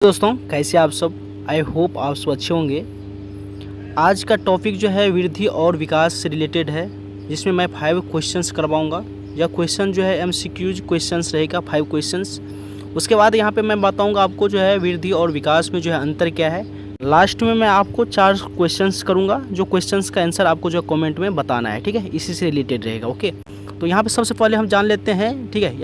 दोस्तों कैसे आप सब। आई होप आप सब अच्छे होंगे। आज का टॉपिक जो है वृद्धि और विकास से रिलेटेड है, जिसमें मैं 5 क्वेश्चंस करवाऊंगा। यह क्वेश्चन जो है एमसीक्यूज क्वेश्चंस रहेगा, 5 क्वेश्चंस। उसके बाद यहाँ पे मैं बताऊंगा आपको जो है वृद्धि और विकास में जो है अंतर क्या है। लास्ट में मैं आपको 4 क्वेश्चंस करूँगा, जो क्वेश्चंस का आंसर आपको जो कॉमेंट में बताना है, ठीक है। इसी से रिलेटेड रहेगा, ओके। तो यहाँ पर सबसे पहले हम जान लेते हैं, ठीक है।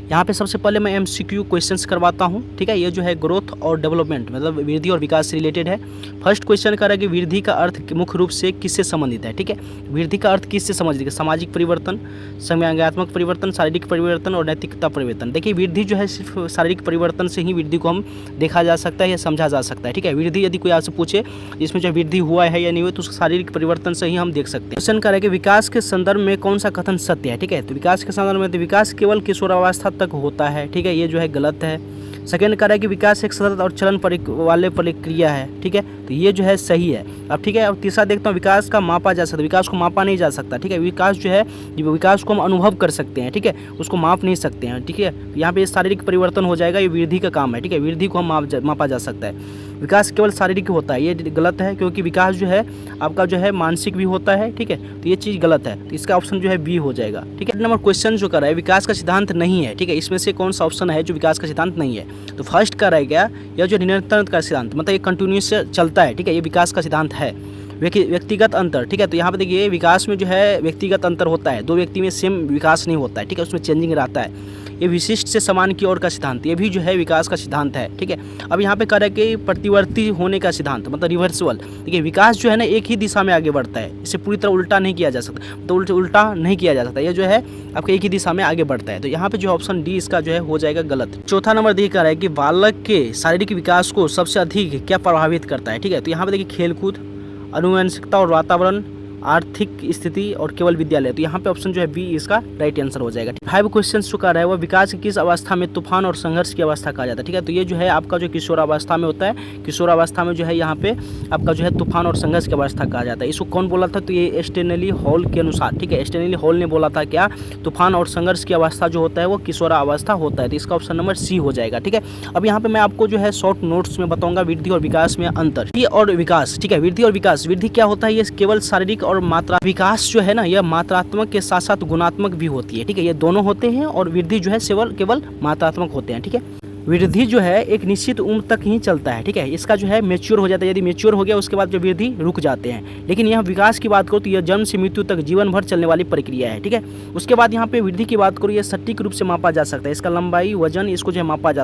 यहाँ पे सबसे पहले मैं एमसीक्यू क्वेश्चंस करवाता हूँ, ठीक है। ये जो है ग्रोथ और डेवलपमेंट मतलब वृद्धि और विकास से रिलेटेड है। फर्स्ट क्वेश्चन कर रहा है कि वृद्धि का अर्थ मुख्य रूप से किससे संबंधित है, ठीक है। वृद्धि का अर्थ किससे संबंधित है? सामाजिक परिवर्तन, संज्ञानात्मक परिवर्तन, शारीरिक परिवर्तन और नैतिकता परिवर्तन। देखिए वृद्धि जो है सिर्फ शारीरिक परिवर्तन से ही वृद्धि को हम देखा जा सकता है या समझा जा सकता है, ठीक है। वृद्धि यदि कोई आपसे पूछे इसमें जो वृद्धि हुआ है या नहीं हुआ, तो उसका शारीरिक परिवर्तन से ही हम देख सकते हैं। क्वेश्चन कर रहा है कि विकास के संदर्भ में कौन सा कथन सत्य है, ठीक है। तो विकास के संदर्भ में विकास केवल किशोरावस्था तक होता है, ठीक है। ये जो है गलत है। सेकेंड कह रहा है कि विकास एक सतत और चलन वाले प्रक्रिया है, ठीक है। तो ये जो है सही है। अब ठीक है, अब तीसरा देखता हूँ, विकास का मापा जा सकता है। विकास को मापा नहीं जा सकता, ठीक है। विकास जो है विकास को हम अनुभव कर सकते हैं, ठीक है, उसको माप नहीं सकते हैं, ठीक है। यहाँ पे शारीरिक परिवर्तन हो जाएगा, ये वृद्धि का काम है, ठीक है। वृद्धि को हम मापा जा सकता है। विकास केवल शारीरिक होता है, ये गलत है, क्योंकि विकास जो है आपका जो है मानसिक भी होता है, ठीक है। तो ये चीज़ गलत है, तो इसका ऑप्शन जो है बी हो जाएगा, ठीक है। नंबर क्वेश्चन जो कर रहा है विकास का सिद्धांत नहीं है, ठीक है। इसमें से कौन सा ऑप्शन है जो विकास का सिद्धांत नहीं है? तो फर्स्ट का रहेगा यह जो निरंतर का सिद्धांत, मतलब ये कंटिन्यूस चलता है, ठीक है। ये विकास का सिद्धांत है। व्यक्तिगत अंतर, ठीक है। तो यहाँ पे देखिए विकास में जो है व्यक्तिगत अंतर होता है, दो व्यक्ति में सेम विकास नहीं होता है, ठीक है, उसमें चेंजिंग रहता है। ये विशिष्ट से समान की ओर का सिद्धांत, ये भी जो है विकास का सिद्धांत है, ठीक है। अब यहाँ पे कह रहा है कि प्रतिवर्ती होने का सिद्धांत मतलब रिवर्सिबल। देखिए विकास जो है ना एक ही दिशा में आगे बढ़ता है, इसे पूरी तरह उल्टा नहीं किया जा सकता, तो उल्टा नहीं किया जा सकता, ये जो है आपके एक ही दिशा में आगे बढ़ता है। तो यहाँ पे जो ऑप्शन डी इसका जो है हो जाएगा गलत। चौथा नंबर देखिए कह रहा है कि बालक के शारीरिक विकास को सबसे अधिक क्या प्रभावित करता है, ठीक है। तो यहाँ पे देखिए खेलकूद, अनुवंशिकता और वातावरण, आर्थिक स्थिति और केवल विद्यालय। तो यहाँ पे ऑप्शन जो है बी इसका राइट आंसर हो जाएगा। 5 क्वेश्चन जो कर रहा है वो विकास की किस अवस्था में तूफान और संघर्ष की अवस्था कहा जाता है, ठीक है। तो ये जो है आपका जो किशोरावस्था में होता है, किशोरावस्था में जो है यहाँ पे आपका जो है तूफान और संघर्ष की अवस्था कहा जाता है। इसको कौन बोला था? तो ये स्टेनली हॉल के अनुसार, ठीक है। स्टेनली हॉल ने बोला था क्या, तूफान और संघर्ष की अवस्था जो होता है वो किशोरावस्था होता है। तो इसका ऑप्शन नंबर सी हो जाएगा, ठीक है। अब यहाँ पे मैं आपको जो है शॉर्ट नोट्स में बताऊंगा वृद्धि और विकास में अंतर और विकास, ठीक है। वृद्धि और विकास, वृद्धि क्या होता है? ये केवल शारीरिक और मात्रा, विकास जो है ना यह मात्रात्मक के साथ साथ गुणात्मक भी होती है, ठीक है। ये दोनों होते हैं और वृद्धि जो है केवल मात्रात्मक होते हैं, ठीक है। वृद्धि जो है एक निश्चित उम्र तक ही चलता है, ठीक है। इसका जो है मैच्योर हो जाता है, यदि मैच्योर हो गया उसके बाद जो वृद्धि रुक जाते हैं। लेकिन यहाँ विकास की बात करो तो यह जन्म से मृत्यु तक जीवन भर चलने वाली प्रक्रिया है, ठीक है। उसके बाद यहाँ पे वृद्धि की बात करो, यह सटीक रूप से मापा जा सकता है, इसका लंबाई वजन इसको जो है मापा जा